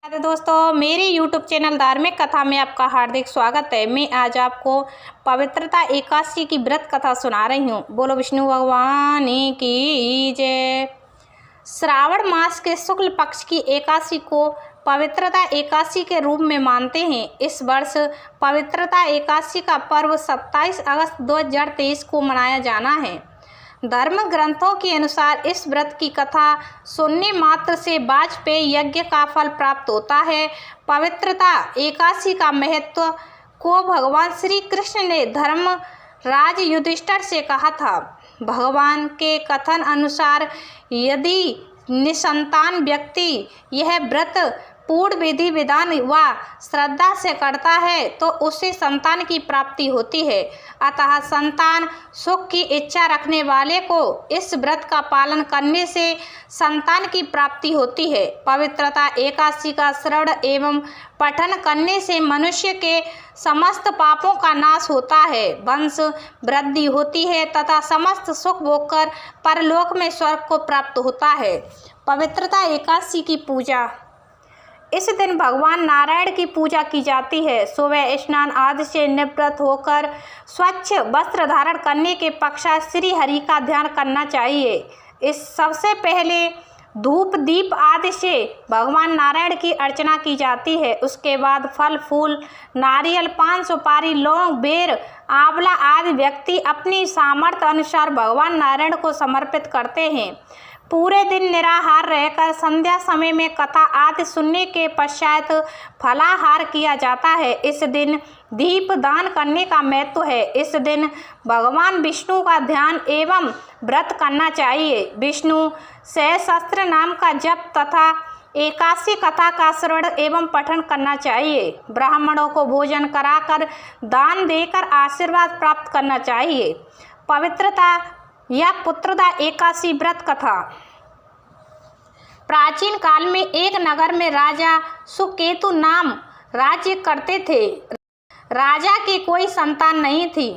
तो दोस्तों, मेरे YouTube चैनल धार्मिक कथा में आपका हार्दिक स्वागत है। मैं आज आपको पवित्रता एकादशी की व्रत कथा सुना रही हूँ। बोलो विष्णु भगवान की जय। श्रावण मास के शुक्ल पक्ष की एकादशी को पवित्रता एकादशी के रूप में मानते हैं। इस वर्ष पवित्रता एकादशी का पर्व 27 अगस्त 2023 को मनाया जाना है। धर्म ग्रंथों के अनुसार इस व्रत की कथा सुनने मात्र से वाजपेयी यज्ञ का फल प्राप्त होता है। पवित्रता एकादशी का महत्व को भगवान श्री कृष्ण ने धर्मराज युधिष्ठिर से कहा था। भगवान के कथन अनुसार यदि निसंतान व्यक्ति यह व्रत पूर्ण विधि विधान व श्रद्धा से करता है तो उसे संतान की प्राप्ति होती है। अतः संतान सुख की इच्छा रखने वाले को इस व्रत का पालन करने से संतान की प्राप्ति होती है। पवित्रता एकादशी का श्रवण एवं पठन करने से मनुष्य के समस्त पापों का नाश होता है, वंश वृद्धि होती है तथा समस्त सुख भोगकर परलोक में स्वर्ग को प्राप्त होता है। पवित्रता एकादशी की पूजा। इस दिन भगवान नारायण की पूजा की जाती है। सुबह स्नान आदि से निवृत्त होकर स्वच्छ वस्त्र धारण करने के पश्चात श्री हरि का ध्यान करना चाहिए। इस सबसे पहले धूप दीप आदि से भगवान नारायण की अर्चना की जाती है। उसके बाद फल फूल नारियल पान सुपारी लौंग बेर आंवला आदि व्यक्ति अपनी सामर्थ्य अनुसार भगवान नारायण को समर्पित करते हैं। पूरे दिन निराहार रहकर संध्या समय में कथा आदि सुनने के पश्चात फलाहार किया जाता है। इस दिन दीप दान करने का महत्व है। इस दिन भगवान विष्णु का ध्यान एवं व्रत करना चाहिए। विष्णु सहस्त्र नाम का जप तथा एकादशी कथा का श्रवण एवं पठन करना चाहिए। ब्राह्मणों को भोजन कराकर दान देकर आशीर्वाद प्राप्त करना चाहिए। पवित्रता या पुत्रदा एकादशी व्रत कथा। प्राचीन काल में एक नगर में राजा सुकेतु नाम राज्य करते थे। राजा की कोई संतान नहीं थी।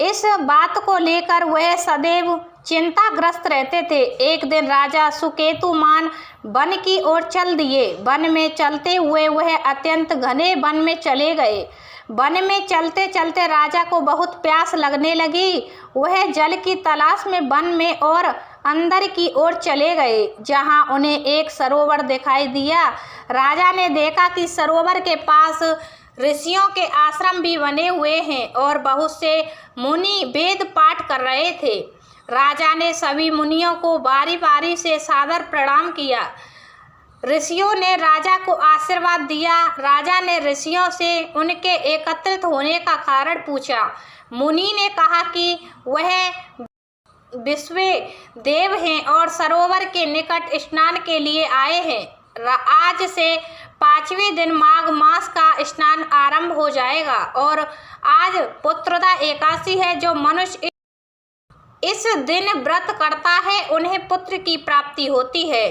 इस बात को लेकर वह सदैव चिंताग्रस्त रहते थे। एक दिन राजा सुकेतुमान वन की ओर चल दिए। वन में चलते हुए वह अत्यंत घने वन में चले गए। वन में चलते चलते राजा को बहुत प्यास लगने लगी। वह जल की तलाश में वन में और अंदर की ओर चले गए, जहां उन्हें एक सरोवर दिखाई दिया। राजा ने देखा कि सरोवर के पास ऋषियों के आश्रम भी बने हुए हैं और बहुत से मुनि वेद पाठ कर रहे थे। राजा ने सभी मुनियों को बारी बारी से सादर प्रणाम किया। ऋषियों ने राजा को आशीर्वाद दिया। राजा ने ऋषियों से उनके एकत्रित होने का कारण पूछा। मुनि ने कहा कि वह विश्व देव हैं और सरोवर के निकट स्नान के लिए आए हैं। आज से 5वें दिन माघ मास का स्नान आरंभ हो जाएगा और आज पुत्रदा एकादशी है। जो मनुष्य इस दिन व्रत करता है उन्हें पुत्र की प्राप्ति होती है।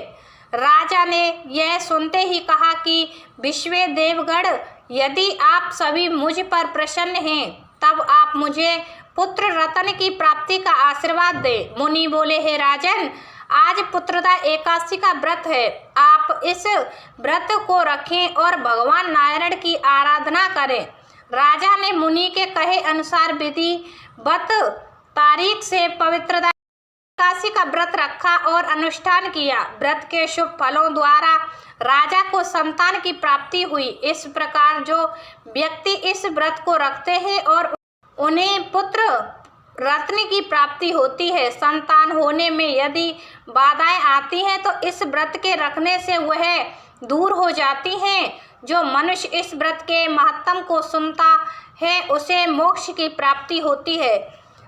राजा ने यह सुनते ही कहा कि विश्व देवगण, यदि आप सभी मुझ पर प्रसन्न हैं तब आप मुझे पुत्र रत्न की प्राप्ति का आशीर्वाद दें। मुनि बोले, हे राजन, आज पुत्रदा एकादशी का व्रत है। आप इस व्रत को रखें और भगवान नारायण की आराधना करें। राजा ने मुनि के कहे अनुसार विधिवत तारीख से पवित्रदा एकादशी का व्रत रखा और अनुष्ठान किया। व्रत के शुभ फलों द्वारा राजा को संतान की प्राप्ति हुई। इस प्रकार जो व्यक्ति इस व्रत को रखते हैं और उन्हें पुत्र रत्न की प्राप्ति होती है। संतान होने में यदि बाधाएं आती हैं तो इस व्रत के रखने से वह दूर हो जाती हैं। जो मनुष्य इस व्रत के महत्व को सुनता है उसे मोक्ष की प्राप्ति होती है।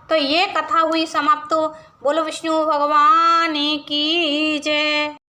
तो ये कथा हुई समाप्त। बोलो विष्णु भगवान की जय।